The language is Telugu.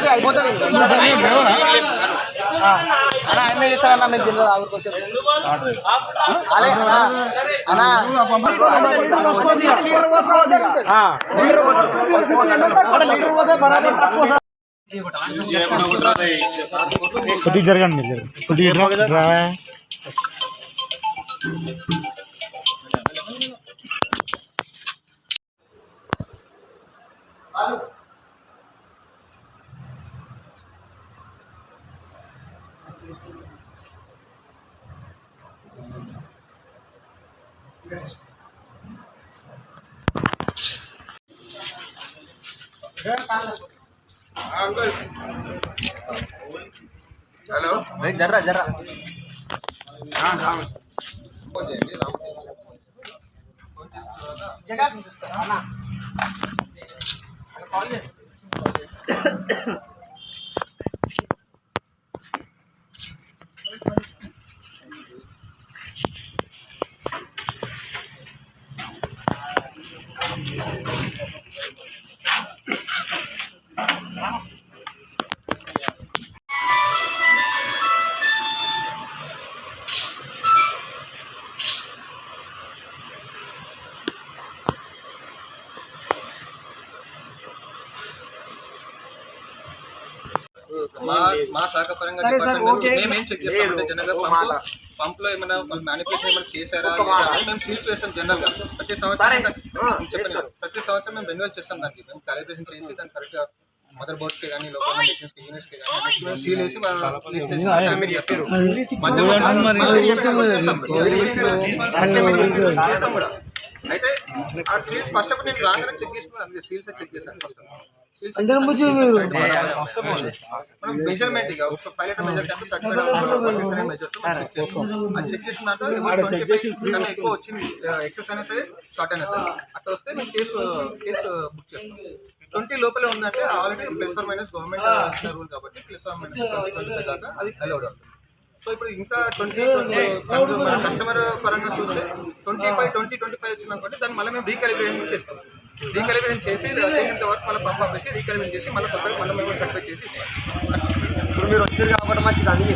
అయిపోతుంది అన్నా అన్న చేస్తారన్నా మీకు తెలియదు ఆగురికి వచ్చే అదే అన్నా కొద్దిగా జరగండి మీరు కొద్దిగా हेलो भाई जरा जरा हाँ हाँ जगह ना कॉल మా శాఖ పరంగా డిపార్ట్మెంట్ మేము ఏం చెక్ చేస్తామంటే జనరల్ గా పంప్ లో ఏమైనా మ్యానిపులేషన్ ఏమైనా చేశారా అని మేము సీల్స్ వేస్తాం జనరల్ గా ప్రతి సంవత్సరం చెప్పండి ప్రతి సంవత్సరం మేము రెన్యువల్ చేస్తాం దానికి మేము క్యాలిబ్రేషన్ చేసి దాన్ని కరెక్ట్ గా మదర్ బోర్డ్స్ కి కానీ లోకల్ మెషిన్స్ కి యూనిట్స్ కి కానీ సీల్ వేసి చేస్తాం కూడా అయితే ఆ సీల్స్ ఫస్ట్ ఆఫ్ నేను రాగానే చెక్ చేసుకున్నాను అందుకే సీల్స్ చెక్ చేశాను ఫస్ట్ మెజర్మెంట్ ఇక ఒక పైలట్ మెజర్ చెక్ చేసిన దాంట్లో ఎక్కువ వచ్చింది ఎక్సెస్ అయినా సరే షార్ట్ అయినా సరే అట్లా వస్తే మేము కేసు బుక్ చేస్తాం 20 లోపలే ఉందంటే already plus or minus government rule కాబట్టి ప్లస్ ఆర్ మైనస్ 25 దాకా అది అలౌడ్ అవుతుంది. సో ఇప్పుడు ఇంకా 20 మన కస్టమర్ పరంగా చూస్తే 25 వచ్చింది అనుకోండి దాన్ని మళ్ళీ మేము రీకాలిబ్రేషన్ చేస్తాం. రీకాలిబ్రేషన్ చేసేంత వరకు మళ్ళీ పంప్ ఆపేసి రీకాలిబ్రేషన్ చేసి మళ్ళీ కొత్తగా మళ్ళీ మేము సర్టిఫై చేసి ఇస్తాం. ఇప్పుడు మీరు వచ్చారు కాబట్టి మాకు ఇది అన్నీ